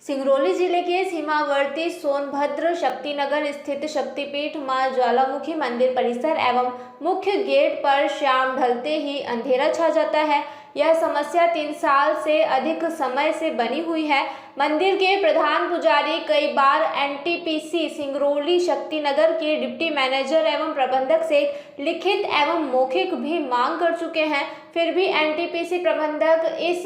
सिंगरौली जिले के सीमावर्ती सोनभद्र शक्तिनगर स्थित शक्तिपीठ मां ज्वालामुखी मंदिर परिसर एवं मुख्य गेट पर शाम ढलते ही अंधेरा छा जाता है। यह समस्या 3 साल से अधिक समय से बनी हुई है। मंदिर के प्रधान पुजारी कई बार एनटीपीसी सिंगरौली शक्तिनगर के डिप्टी मैनेजर एवं प्रबंधक से लिखित एवं मौखिक भी मांग कर चुके हैं, फिर भी एनटीपीसी प्रबंधक इस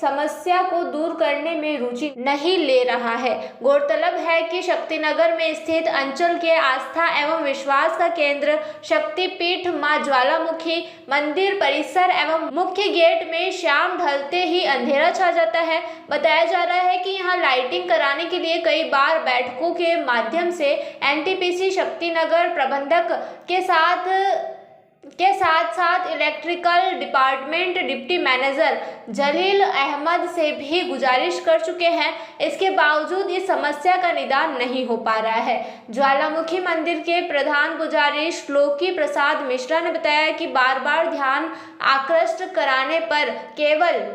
समस्या को दूर करने में रुचि नहीं ले रहा है। गौरतलब है कि शक्तिनगर में स्थित अंचल के आस्था एवं विश्वास का केंद्र शक्तिपीठ मां ज्वालामुखी मंदिर परिसर एवं मुख्य गेट में शाम ढलते ही अंधेरा छा जाता है। बताया जा रहा है कि यहाँ लाइटिंग कराने के लिए कई बार बैठकों के माध्यम से एनटीपीसी शक्तिनगर प्रबंधक के साथ इलेक्ट्रिकल डिपार्टमेंट डिप्टी मैनेजर जलील अहमद से भी गुजारिश कर चुके हैं। इसके बावजूद इस समस्या का निदान नहीं हो पा रहा है। ज्वालामुखी मंदिर के प्रधान पुजारी श्लोकी प्रसाद मिश्रा ने बताया कि बार बार ध्यान आकृष्ट कराने पर केवल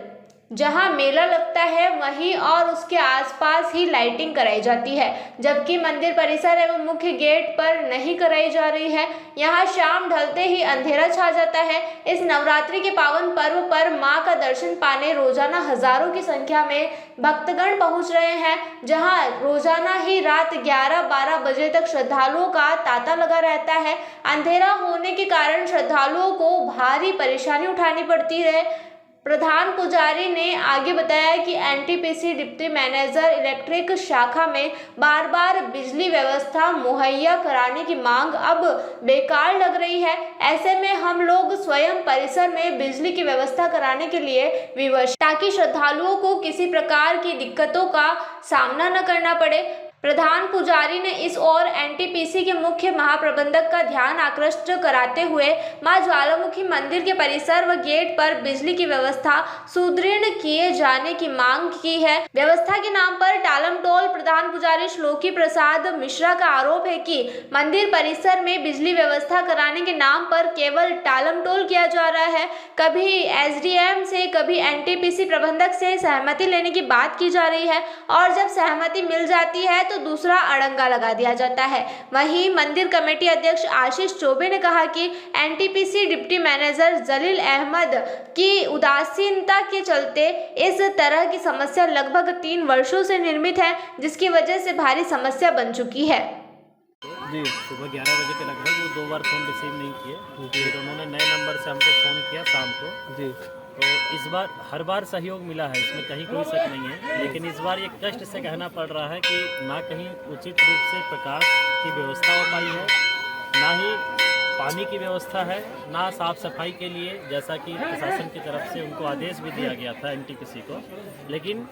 जहां मेला लगता है वहीं और उसके आसपास ही लाइटिंग कराई जाती है, जबकि मंदिर परिसर एवं मुख्य गेट पर नहीं कराई जा रही है। यहां शाम ढलते ही अंधेरा छा जाता है। इस नवरात्रि के पावन पर्व पर मां का दर्शन पाने रोजाना हजारों की संख्या में भक्तगण पहुंच रहे हैं, जहां रोजाना ही रात 11-12 बजे तक श्रद्धालुओं का तांता लगा रहता है। अंधेरा होने के कारण श्रद्धालुओं को भारी परेशानी उठानी पड़ती है। प्रधान पुजारी ने आगे बताया कि एनटीपीसी डिप्टी मैनेजर इलेक्ट्रिक शाखा में बार बार बिजली व्यवस्था मुहैया कराने की मांग अब बेकार लग रही है। ऐसे में हम लोग स्वयं परिसर में बिजली की व्यवस्था कराने के लिए विवश, ताकि श्रद्धालुओं को किसी प्रकार की दिक्कतों का सामना न करना पड़े। प्रधान पुजारी ने इस ओर एनटीपीसी के मुख्य महाप्रबंधक का ध्यान आकृष्ट कराते हुए मां ज्वालामुखी मंदिर के परिसर व गेट पर बिजली की व्यवस्था सुदृढ़ किए जाने की मांग की है। व्यवस्था के नाम पर टालमटोल। प्रधान पुजारी श्लोकी प्रसाद मिश्रा का आरोप है कि मंदिर परिसर में बिजली व्यवस्था कराने के नाम पर केवल टालमटोल किया जा रहा है। कभी एसडीएम से, कभी एनटीपीसी प्रबंधक से सहमति लेने की बात की जा रही है और जब सहमति मिल जाती है तो दूसरा अड़ंगा लगा दिया जाता है। वहीं मंदिर कमेटी अध्यक्ष आशीष चौबे ने कहा कि एनटीपीसी डिप्टी मैनेजर जलील अहमद की उदासीनता के चलते इस तरह की समस्या लगभग 3 वर्षों से निर्मित है, जिसकी वजह से भारी समस्या बन चुकी है। जी, सुबह 11 बजे के लगभग वो 2 बार फ़ोन रिसीव नहीं किए, फिर उन्होंने नए नंबर से हमको फ़ोन किया शाम को। जी, तो इस बार हर बार सहयोग मिला है, इसमें कहीं कोई शक नहीं है, लेकिन इस बार ये कष्ट से कहना पड़ रहा है कि ना कहीं उचित रूप से प्रकाश की व्यवस्था हो पाई है, ना ही पानी की व्यवस्था है, ना साफ़ सफाई के लिए जैसा कि प्रशासन की तरफ से उनको आदेश भी दिया गया था एनटीपीसी को, लेकिन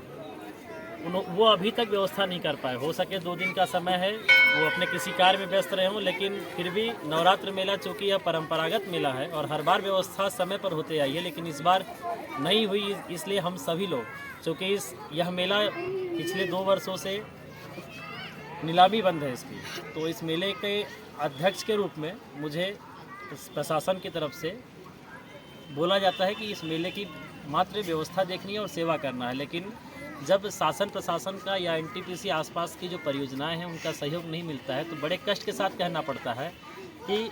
वो अभी तक व्यवस्था नहीं कर पाए। हो सके 2 दिन का समय है, वो अपने किसी कार्य में व्यस्त रहे हों, लेकिन फिर भी नवरात्र मेला चूँकि यह परंपरागत मेला है और हर बार व्यवस्था समय पर होते आई है, लेकिन इस बार नहीं हुई। इसलिए हम सभी लोग, चूँकि यह मेला पिछले 2 वर्षों से नीलामी बंद है इसकी, तो इस मेले के अध्यक्ष के रूप में मुझे प्रशासन की तरफ से बोला जाता है कि इस मेले की मात्र व्यवस्था देखनी है और सेवा करना है, लेकिन जब शासन प्रशासन का या एनटीपीसी आसपास की जो परियोजनाएं हैं उनका सहयोग नहीं मिलता है, तो बड़े कष्ट के साथ कहना पड़ता है कि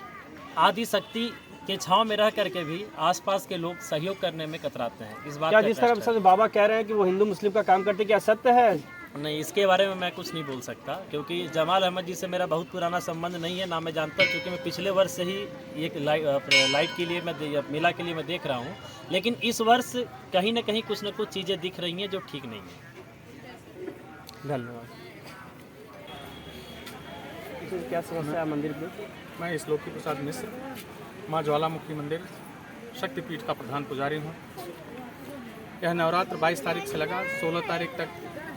आदि शक्ति के छांव में रह करके भी आसपास के लोग सहयोग करने में कतराते हैं। इस बात क्या जिस तरह बाबा कह रहे हैं कि वो हिंदू मुस्लिम का काम करते, क्या सत्य है? नहीं, इसके बारे में मैं कुछ नहीं बोल सकता, क्योंकि जमाल अहमद जी से मेरा बहुत पुराना संबंध नहीं है, ना मैं जानता, क्योंकि मैं पिछले वर्ष से ही एक लाइट के लिए मेला के लिए मैं देख रहा हूँ, लेकिन इस वर्ष कहीं ना कहीं कुछ न कुछ चीज़ें दिख रही हैं जो ठीक नहीं है। धन्यवाद। क्या समस्या है मंदिर में? मैं श्लोकी प्रसाद मिश्र मां ज्वालामुखी मंदिर शक्तिपीठ का प्रधान पुजारी हूँ। यह नवरात्र 22 तारीख से लगा, 16 तारीख तक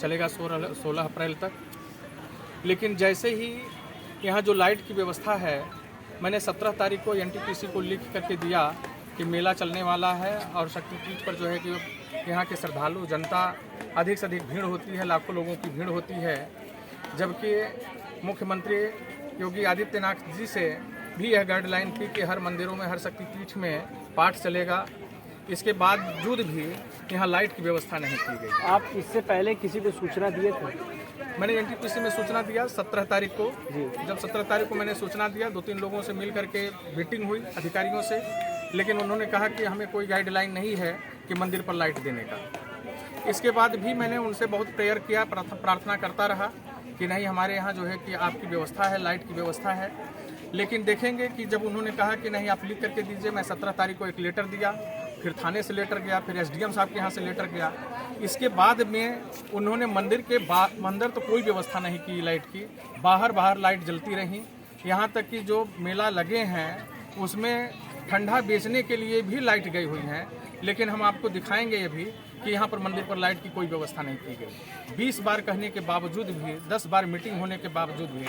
चलेगा, 16 अप्रैल तक। लेकिन जैसे ही यहाँ जो लाइट की व्यवस्था है, मैंने 17 तारीख को एनटीपीसी को लिख करके दिया कि मेला चलने वाला है और शक्तिपीठ पर जो है कि यहाँ के श्रद्धालु जनता अधिक से अधिक भीड़ होती है, लाखों लोगों की भीड़ होती है, जबकि मुख्यमंत्री योगी आदित्यनाथ जी से भी यह गाइडलाइन थी कि हर मंदिरों में, हर शक्तिपीठ में पाठ चलेगा, इसके बावजूद भी यहाँ लाइट की व्यवस्था नहीं की गई। आप इससे पहले किसी को सूचना दिए थे? मैंने एनटीपीसी में सूचना दिया 17 तारीख को। जब 17 तारीख को मैंने सूचना दिया, 2-3 लोगों से मिल करके मीटिंग हुई अधिकारियों से, लेकिन उन्होंने कहा कि हमें कोई गाइडलाइन नहीं है कि मंदिर पर लाइट देने का। इसके बाद भी मैंने उनसे बहुत प्रेयर किया, प्रार्थना करता रहा कि नहीं, हमारे यहाँ जो है कि आपकी व्यवस्था है, लाइट की व्यवस्था है। लेकिन देखेंगे कि जब उन्होंने कहा कि नहीं आप लिख करके दीजिए, मैं 17 तारीख को एक लेटर दिया, फिर थाने से लेटर गया, फिर एसडीएम साहब के यहाँ से लेटर गया। इसके बाद में उन्होंने मंदिर के अंदर तो कोई व्यवस्था नहीं की लाइट की, बाहर लाइट जलती रही। यहाँ तक कि जो मेला लगे हैं उसमें ठंडा बेचने के लिए भी लाइट गई हुई हैं, लेकिन हम आपको दिखाएंगे ये भी कि यहाँ पर मंदिर पर लाइट की कोई व्यवस्था नहीं की गई। 20 बार कहने के बावजूद भी, 10 बार मीटिंग होने के बावजूद भी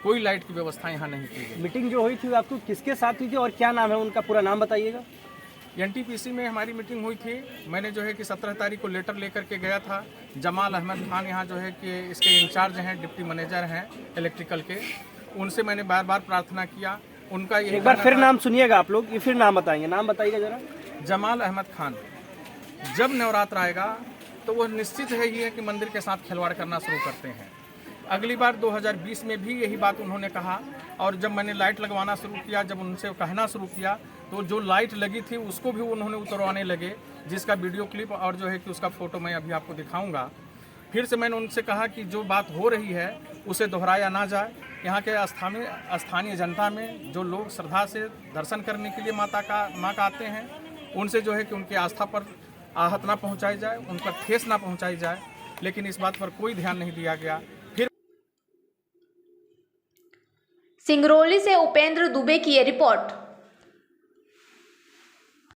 कोई लाइट की व्यवस्था यहाँ नहीं की गई। मीटिंग जो हुई थी आपको किसके साथ हुई थी और क्या नाम है उनका, पूरा नाम बताइएगा? एनटीपीसी में हमारी मीटिंग हुई थी। मैंने जो है कि 17 तारीख को लेटर लेकर के गया था। जमाल अहमद खान यहाँ जो है कि इसके इंचार्ज हैं, डिप्टी मैनेजर हैं इलेक्ट्रिकल के, उनसे मैंने बार प्रार्थना किया। उनका एक बार फिर नाम सुनिएगा आप लोग, ये फिर नाम बताएंगे, नाम बताइएगा जरा। जमाल अहमद खान। जब नवरात्र आएगा तो वह निश्चित है ही है कि मंदिर के साथ खिलवाड़ करना शुरू करते हैं। अगली बार 2020 में भी यही बात उन्होंने कहा, और जब मैंने लाइट लगवाना शुरू किया, जब उनसे कहना शुरू किया, तो जो लाइट लगी थी उसको भी उन्होंने उतरवाने लगे, जिसका वीडियो क्लिप और जो है कि उसका फ़ोटो मैं अभी आपको दिखाऊंगा। फिर से मैंने उनसे कहा कि जो बात हो रही है उसे दोहराया ना जाए। यहाँ के स्थानीय जनता में जो लोग श्रद्धा से दर्शन करने के लिए माँ का आते हैं, उनसे जो है कि उनकी आस्था पर आहत ना पहुँचाई जाए, उन पर ठेस ना पहुँचाई जाए, लेकिन इस बात पर कोई ध्यान नहीं दिया गया। सिंगरौली से उपेंद्र दुबे की ये रिपोर्ट।